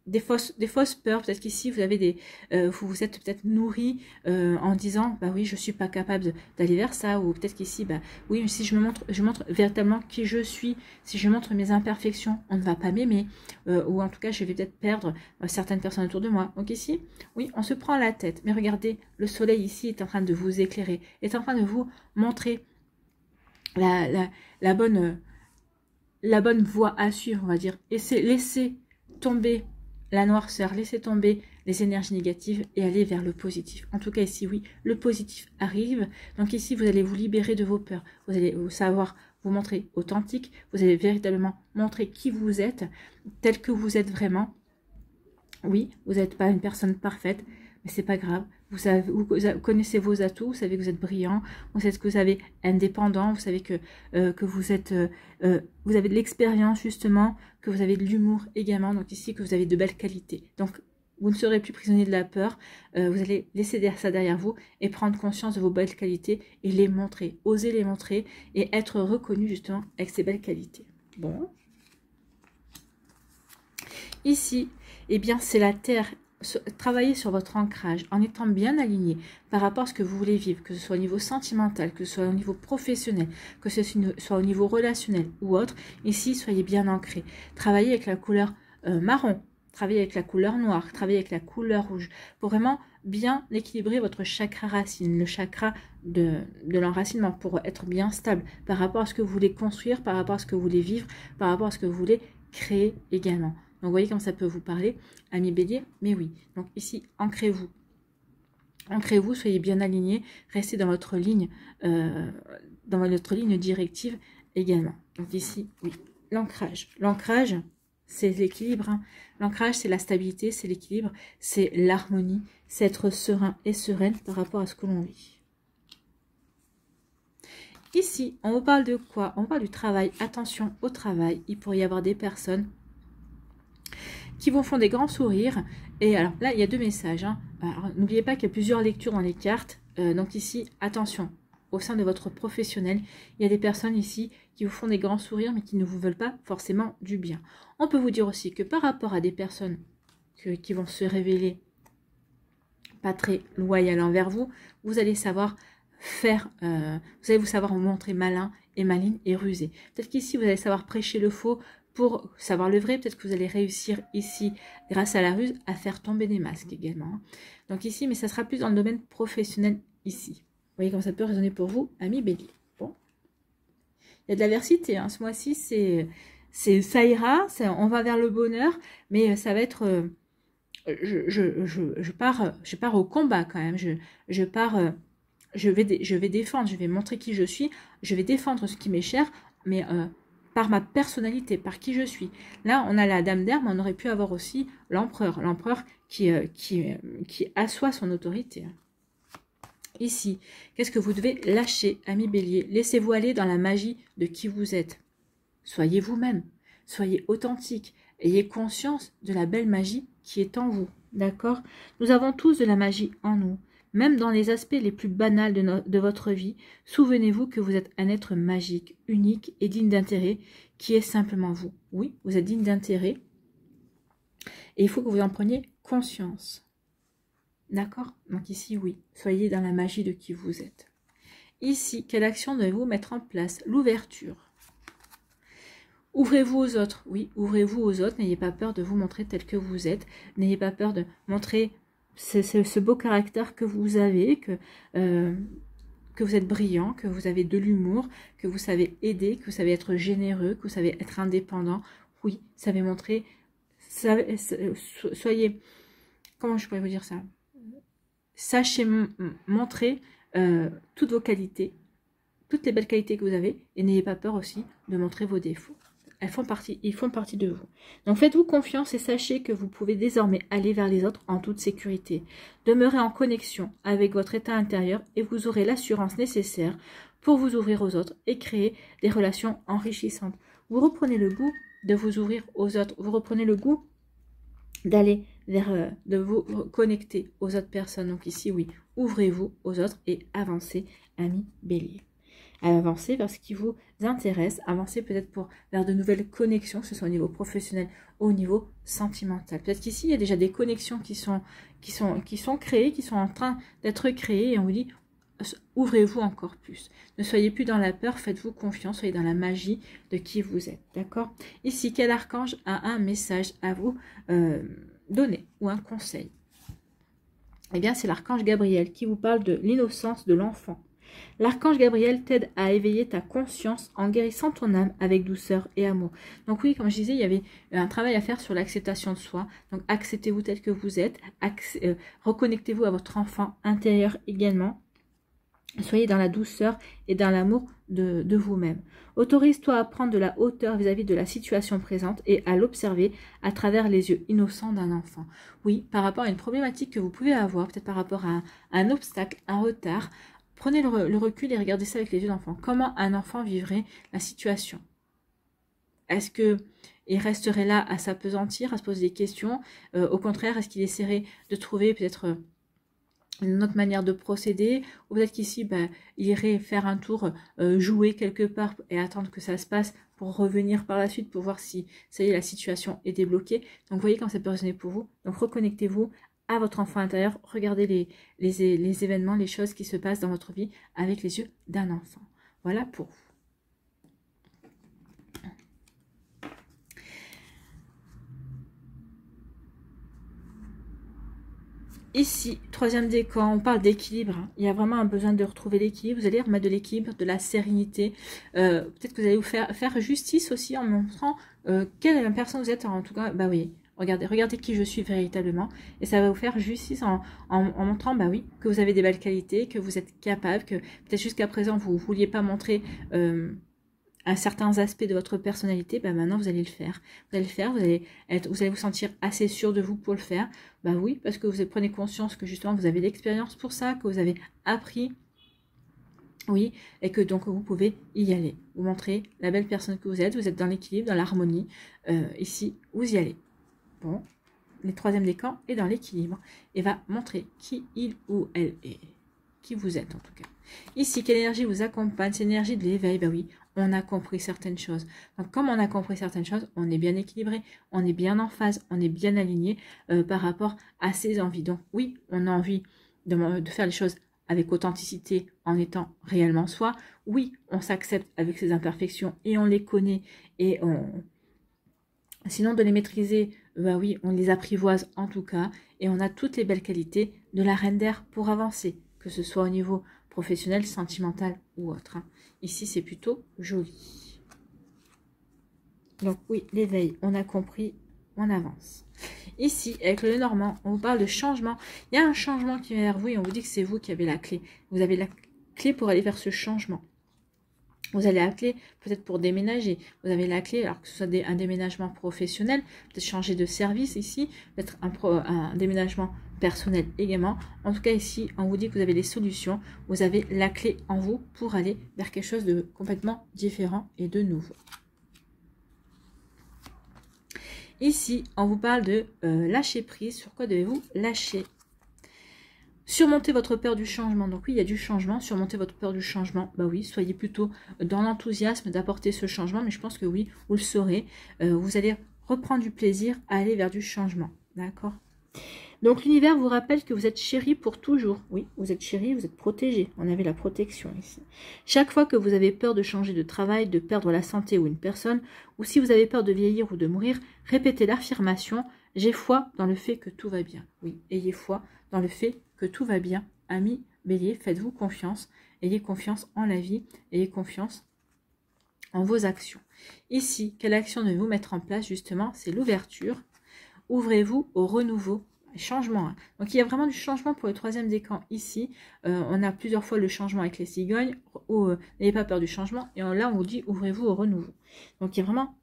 des fausses peurs. Peut-être qu'ici, vous avez vous vous êtes peut-être nourri en disant, bah oui, je suis pas capable d'aller vers ça. Ou peut-être qu'ici, bah oui, mais si je montre véritablement qui je suis, si je montre mes imperfections, on ne va pas m'aimer. Ou en tout cas, je vais peut-être perdre certaines personnes autour de moi. Donc ici, oui, on se prend la tête. Mais regardez, le soleil ici est en train de vous éclairer, est en train de vous montrer la bonne voie à suivre, on va dire. Et c'est laisser tomber la noirceur, laissez tomber les énergies négatives et aller vers le positif. En tout cas ici, oui, le positif arrive. Donc ici, vous allez vous libérer de vos peurs. Vous allez savoir vous montrer authentique. Vous allez véritablement montrer qui vous êtes, tel que vous êtes vraiment. Oui, vous n'êtes pas une personne parfaite, mais c'est pas grave. Vous connaissez vos atouts, vous savez que vous êtes brillant, vous savez que vous êtes indépendant, vous savez que vous êtes, vous avez de l'expérience justement, que vous avez de l'humour également, donc ici que vous avez de belles qualités. Donc vous ne serez plus prisonnier de la peur, vous allez laisser ça derrière vous et prendre conscience de vos belles qualités et les montrer, oser les montrer et être reconnu justement avec ces belles qualités. Bon. Ici, eh bien c'est la terre. Travaillez sur votre ancrage en étant bien aligné par rapport à ce que vous voulez vivre, que ce soit au niveau sentimental, que ce soit au niveau professionnel, que ce soit au niveau relationnel ou autre. Ici, soyez bien ancré. Travaillez avec la couleur marron, travaillez avec la couleur noire, travaillez avec la couleur rouge pour vraiment bien équilibrer votre chakra racine, le chakra de l'enracinement pour être bien stable par rapport à ce que vous voulez construire, par rapport à ce que vous voulez vivre, par rapport à ce que vous voulez créer également. Donc, vous voyez comme ça peut vous parler, ami Bélier, mais oui. Donc, ici, ancrez-vous. Ancrez-vous, soyez bien alignés, restez dans votre ligne directive également. Donc, ici, oui, l'ancrage. L'ancrage, c'est l'équilibre. Hein. L'ancrage, c'est la stabilité, c'est l'équilibre, c'est l'harmonie, c'est être serein et sereine par rapport à ce que l'on vit. Ici, on vous parle de quoi? On parle du travail. Attention au travail. Il pourrait y avoir des personnes qui vous font des grands sourires. Et alors là, il y a deux messages. Hein. N'oubliez pas qu'il y a plusieurs lectures dans les cartes. Donc ici, attention, au sein de votre professionnel, il y a des personnes ici qui vous font des grands sourires, mais qui ne vous veulent pas forcément du bien. On peut vous dire aussi que par rapport à des personnes qui vont se révéler pas très loyales envers vous, vous allez savoir faire, vous allez savoir vous montrer malin et maligne et rusé. Peut-être qu'ici, vous allez savoir prêcher le faux, pour savoir le vrai, peut-être que vous allez réussir ici, grâce à la ruse, à faire tomber des masques également. Donc ici, mais ça sera plus dans le domaine professionnel ici. Vous voyez comment ça peut résonner pour vous, ami Bélier. Bon. Il y a de l'aversité, hein. Ce mois-ci, ça ira, on va vers le bonheur, mais ça va être... je pars au combat quand même. Je vais défendre, je vais montrer qui je suis, je vais défendre ce qui m'est cher, mais... par ma personnalité, par qui je suis. Là, on a la dame d'air, mais on aurait pu avoir aussi l'empereur. L'empereur qui assoit son autorité. Ici, qu'est-ce que vous devez lâcher, ami Bélier? Laissez-vous aller dans la magie de qui vous êtes. Soyez vous-même, soyez authentique, ayez conscience de la belle magie qui est en vous. D'accord? Nous avons tous de la magie en nous, Même dans les aspects les plus banals de votre vie, souvenez-vous que vous êtes un être magique, unique et digne d'intérêt, qui est simplement vous. Oui, vous êtes digne d'intérêt. Et il faut que vous en preniez conscience. D'accord? Donc ici, oui, soyez dans la magie de qui vous êtes. Ici, quelle action devez-vous mettre en place? L'ouverture. Ouvrez-vous aux autres. Oui, ouvrez-vous aux autres. N'ayez pas peur de vous montrer tel que vous êtes. N'ayez pas peur de montrer ce beau caractère que vous avez, que vous êtes brillant, que vous avez de l'humour, que vous savez aider, que vous savez être généreux, que vous savez être indépendant. Oui, savez montrer, soyez, comment je pourrais vous dire ça? Sachez montrer toutes vos qualités, toutes les belles qualités que vous avez, et n'ayez pas peur aussi de montrer vos défauts. Ils font partie de vous. Donc faites-vous confiance et sachez que vous pouvez désormais aller vers les autres en toute sécurité. Demeurez en connexion avec votre état intérieur et vous aurez l'assurance nécessaire pour vous ouvrir aux autres et créer des relations enrichissantes. Vous reprenez le goût de vous ouvrir aux autres. Vous reprenez le goût d'aller vers, de vous connecter aux autres personnes. Donc ici, oui, ouvrez-vous aux autres et avancez, amis bélier. Avancez vers ce qui vous intéresse, avancez peut-être vers de nouvelles connexions, que ce soit au niveau professionnel ou au niveau sentimental. Peut-être qu'ici, il y a déjà des connexions qui sont créées, qui sont en train d'être créées, et on vous dit, ouvrez-vous encore plus. Ne soyez plus dans la peur, faites-vous confiance, soyez dans la magie de qui vous êtes, d'accord? Ici, quel archange a un message à vous donner, ou un conseil? Eh bien, c'est l'archange Gabriel qui vous parle de l'innocence de l'enfant. L'archange Gabriel t'aide à éveiller ta conscience en guérissant ton âme avec douceur et amour. Donc oui, comme je disais, il y avait un travail à faire sur l'acceptation de soi. Donc acceptez-vous tel que vous êtes, reconnectez-vous à votre enfant intérieur également. Soyez dans la douceur et dans l'amour de vous-même. Autorise-toi à prendre de la hauteur vis-à-vis de la situation présente et à l'observer à travers les yeux innocents d'un enfant. Oui, par rapport à une problématique que vous pouvez avoir, peut-être par rapport à un obstacle, un retard, prenez le recul et regardez ça avec les yeux d'enfant. Comment un enfant vivrait la situation? Est-ce qu'il resterait là à s'apesantir, à se poser des questions? Au contraire, est-ce qu'il essaierait de trouver peut-être une autre manière de procéder? Ou peut-être qu'ici, il irait faire un tour, jouer quelque part et attendre que ça se passe pour revenir par la suite pour voir si, ça y est, la situation est débloquée. Donc, vous voyez quand ça peut résonner pour vous. Donc, reconnectez-vous à votre enfant intérieur, regardez les événements, les choses qui se passent dans votre vie avec les yeux d'un enfant. Voilà pour vous. Ici, troisième décan, on parle d'équilibre. Il y a vraiment un besoin de retrouver l'équilibre. Vous allez remettre de l'équilibre, de la sérénité. Peut-être que vous allez vous faire justice aussi en montrant quelle personne vous êtes. En tout cas, oui. Regardez qui je suis véritablement. Et ça va vous faire justice en montrant, oui, que vous avez des belles qualités, que vous êtes capable, que peut-être jusqu'à présent, vous ne vouliez pas montrer à certains aspects de votre personnalité. Maintenant, vous allez le faire. Vous allez le faire, vous allez vous sentir assez sûr de vous pour le faire. Oui, parce que vous prenez conscience que justement, vous avez l'expérience pour ça, que vous avez appris. Oui, et que donc vous pouvez y aller. Vous montrez la belle personne que vous êtes dans l'équilibre, dans l'harmonie. Ici, vous y allez. Bon, le troisième décan est dans l'équilibre et va montrer qui il ou elle est, qui vous êtes en tout cas. Ici, quelle énergie vous accompagne? C'est l'énergie de l'éveil. Oui, on a compris certaines choses. Donc, comme on a compris certaines choses, on est bien équilibré, on est bien en phase, on est bien aligné par rapport à ses envies. Donc, oui, on a envie de faire les choses avec authenticité en étant réellement soi. Oui, on s'accepte avec ses imperfections et on les connaît et sinon, de les maîtriser, oui, on les apprivoise en tout cas. Et on a toutes les belles qualités de la reine d'air pour avancer, que ce soit au niveau professionnel, sentimental ou autre. Ici, c'est plutôt joli. Donc oui, l'éveil, on a compris, on avance. Ici, avec le Normand, on vous parle de changement. Il y a un changement qui vient vers vous et on vous dit que c'est vous qui avez la clé. Vous avez la clé pour aller vers ce changement. Vous avez la clé peut-être pour déménager. Vous avez la clé, alors que ce soit un déménagement professionnel, peut-être changer de service ici, peut-être un déménagement personnel également. En tout cas ici, on vous dit que vous avez les solutions. Vous avez la clé en vous pour aller vers quelque chose de complètement différent et de nouveau. Ici, on vous parle de lâcher prise. Sur quoi devez-vous lâcher? Surmontez votre peur du changement. Donc oui, il y a du changement. Surmontez votre peur du changement. Bah oui, soyez plutôt dans l'enthousiasme d'apporter ce changement. Mais je pense que oui, vous le saurez. Vous allez reprendre du plaisir à aller vers du changement. D'accord? Donc l'univers vous rappelle que vous êtes chéri pour toujours. Oui, vous êtes chéri, vous êtes protégé. On avait la protection ici. Chaque fois que vous avez peur de changer de travail, de perdre la santé ou une personne, ou si vous avez peur de vieillir ou de mourir, répétez l'affirmation « J'ai foi dans le fait que tout va bien ». Oui, ayez foi dans le fait que tout va bien. Amis Bélier, faites-vous confiance. Ayez confiance en la vie. Ayez confiance en vos actions. Ici, quelle action devez-vous mettre en place justement? C'est l'ouverture. Ouvrez-vous au renouveau. Changement. Hein. Donc, il y a vraiment du changement pour le troisième décan ici. On a plusieurs fois le changement avec les cigognes. N'ayez pas peur du changement. Et là, on vous dit ouvrez-vous au renouveau. Donc, il y a vraiment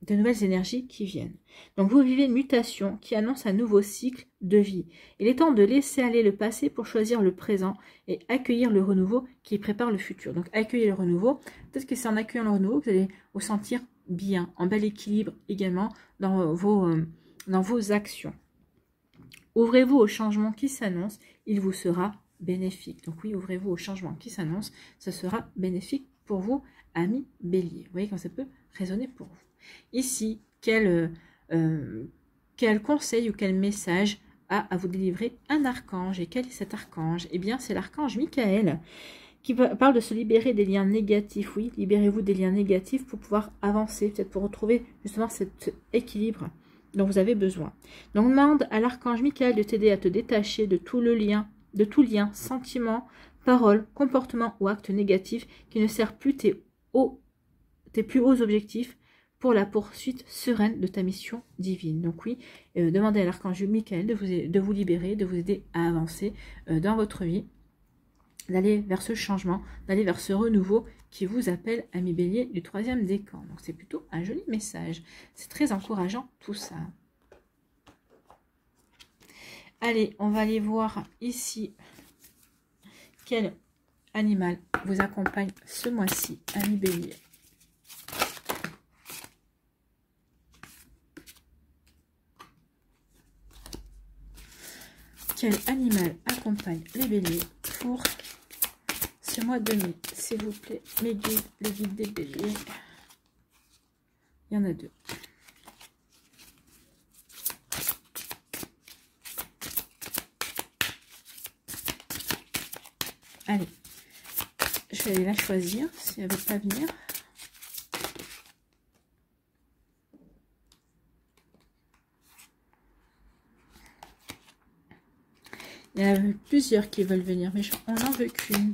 de nouvelles énergies qui viennent. Donc, vous vivez une mutation qui annonce un nouveau cycle de vie. Il est temps de laisser aller le passé pour choisir le présent et accueillir le renouveau qui prépare le futur. Donc, accueillez le renouveau. Peut-être que c'est en accueillant le renouveau que vous allez vous sentir bien, en bel équilibre également dans vos actions. Ouvrez-vous au changement qui s'annonce, il vous sera bénéfique. Donc oui, ouvrez-vous au changement qui s'annonce, ce sera bénéfique pour vous, amis Bélier. Vous voyez quand ça peut résonner pour vous. Ici, quel conseil ou quel message a à vous délivrer un archange? Et quel est cet archange? Eh bien, c'est l'archange Michael qui parle de se libérer des liens négatifs. Oui, libérez-vous des liens négatifs pour pouvoir avancer, peut-être pour retrouver justement cet équilibre dont vous avez besoin. Donc, demande à l'archange Michael de t'aider à te détacher de tout lien, sentiment, parole, comportement ou acte négatif qui ne sert plus tes plus hauts objectifs pour la poursuite sereine de ta mission divine. Donc oui, demandez à l'archange Michael de vous libérer, de vous aider à avancer dans votre vie, d'aller vers ce changement, d'aller vers ce renouveau qui vous appelle, amis Bélier, du troisième décan. Donc c'est plutôt un joli message. C'est très encourageant tout ça. Allez, on va aller voir ici quel animal vous accompagne ce mois-ci, amis Bélier. Quel animal accompagne les béliers pour ce mois de mai, s'il vous plaît, mes guides, les guides des béliers. Il y en a deux. Allez, je vais aller la choisir si elle ne veut pas venir. Il y en a plusieurs qui veulent venir, mais on n'en veut qu'une.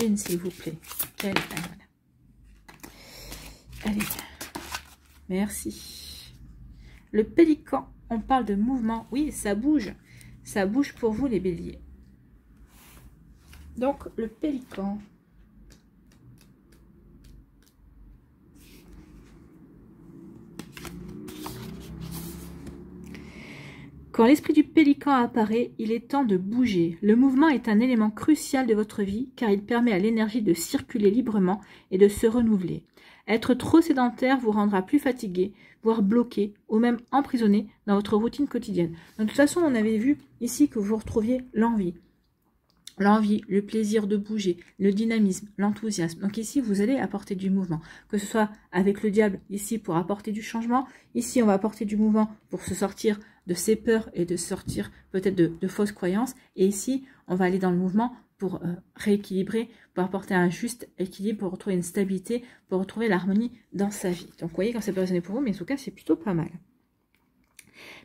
Une, s'il vous plaît. Quelle, voilà. Allez, merci. Le pélican, on parle de mouvement. Oui, ça bouge. Ça bouge pour vous, les béliers. Donc, le pélican. Quand l'esprit du pélican apparaît, il est temps de bouger. Le mouvement est un élément crucial de votre vie car il permet à l'énergie de circuler librement et de se renouveler. Être trop sédentaire vous rendra plus fatigué, voire bloqué ou même emprisonné dans votre routine quotidienne. Donc, de toute façon, on avait vu ici que vous retrouviez l'envie. L'envie, le plaisir de bouger, le dynamisme, l'enthousiasme. Donc ici, vous allez apporter du mouvement. Que ce soit avec le diable, ici, pour apporter du changement. Ici, on va apporter du mouvement pour se sortir de ses peurs et de sortir peut-être de fausses croyances. Et ici, on va aller dans le mouvement pour rééquilibrer, pour apporter un juste équilibre, pour retrouver une stabilité, pour retrouver l'harmonie dans sa vie. Donc, vous voyez, quand ça peut résonner pour vous, mais en tout cas, c'est plutôt pas mal.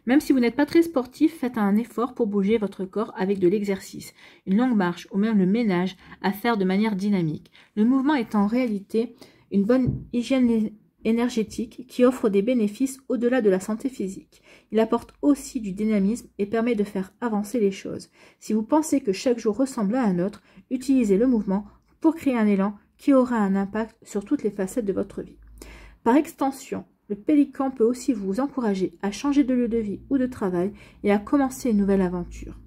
Même si vous n'êtes pas très sportif, faites un effort pour bouger votre corps avec de l'exercice, une longue marche ou même le ménage à faire de manière dynamique. Le mouvement est en réalité une bonne hygiène énergétique qui offre des bénéfices au-delà de la santé physique. Il apporte aussi du dynamisme et permet de faire avancer les choses. Si vous pensez que chaque jour ressemble à un autre, utilisez le mouvement pour créer un élan qui aura un impact sur toutes les facettes de votre vie. Par extension, le pélican peut aussi vous encourager à changer de lieu de vie ou de travail et à commencer une nouvelle aventure.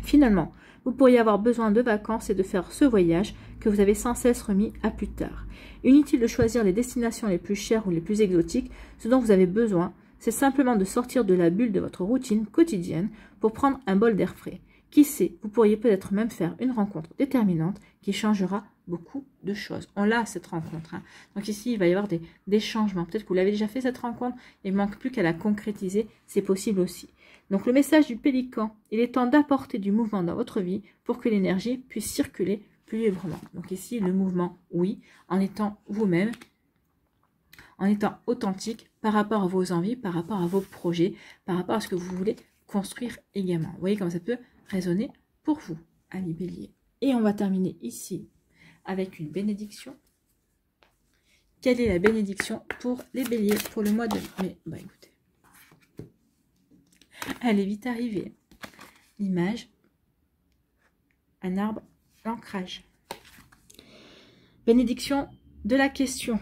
Finalement, vous pourriez avoir besoin de vacances et de faire ce voyage que vous avez sans cesse remis à plus tard. Inutile de choisir les destinations les plus chères ou les plus exotiques, ce dont vous avez besoin, c'est simplement de sortir de la bulle de votre routine quotidienne pour prendre un bol d'air frais. Qui sait, vous pourriez peut-être même faire une rencontre déterminante qui changera beaucoup de choses. On l'a cette rencontre. Hein. Donc ici, il va y avoir des changements. Peut-être que vous l'avez déjà fait cette rencontre, il ne manque plus qu'à la concrétiser, c'est possible aussi. Donc le message du pélican, il est temps d'apporter du mouvement dans votre vie pour que l'énergie puisse circuler plus librement. Donc ici, le mouvement, oui, en étant vous-même, en étant authentique par rapport à vos envies, par rapport à vos projets, par rapport à ce que vous voulez construire également. Vous voyez comme ça peut résonner pour vous, amis bélier. Et on va terminer ici avec une bénédiction. Quelle est la bénédiction pour les béliers pour le mois de mai? Bah écoutez, elle est vite arrivée. L'image, un arbre, l'ancrage. Bénédiction de la question.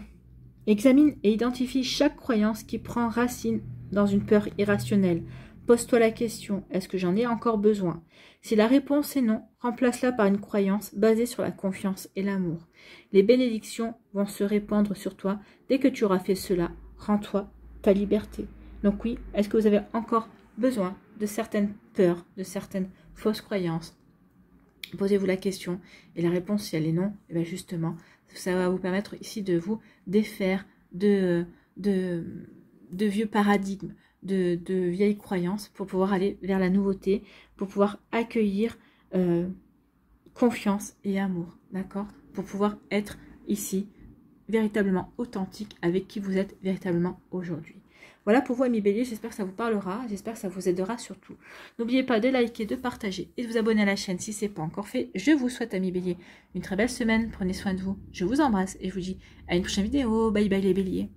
Examine et identifie chaque croyance qui prend racine dans une peur irrationnelle. Pose-toi la question, est-ce que j'en ai encore besoin? Si la réponse est non, remplace-la par une croyance basée sur la confiance et l'amour. Les bénédictions vont se répandre sur toi dès que tu auras fait cela. Rends-toi ta liberté. Donc oui, est-ce que vous avez encore besoin de certaines peurs, de certaines fausses croyances? Posez-vous la question et la réponse, si elle est non, et bien justement, ça va vous permettre ici de vous défaire de vieux paradigmes, de vieilles croyances pour pouvoir aller vers la nouveauté, pour pouvoir accueillir confiance et amour, d'accord? Pour pouvoir être ici véritablement authentique avec qui vous êtes véritablement aujourd'hui. Voilà pour vous, amis béliers, j'espère que ça vous parlera, j'espère que ça vous aidera surtout. N'oubliez pas de liker, de partager et de vous abonner à la chaîne si ce n'est pas encore fait. Je vous souhaite, amis béliers, une très belle semaine, prenez soin de vous, je vous embrasse et je vous dis à une prochaine vidéo, bye bye les béliers.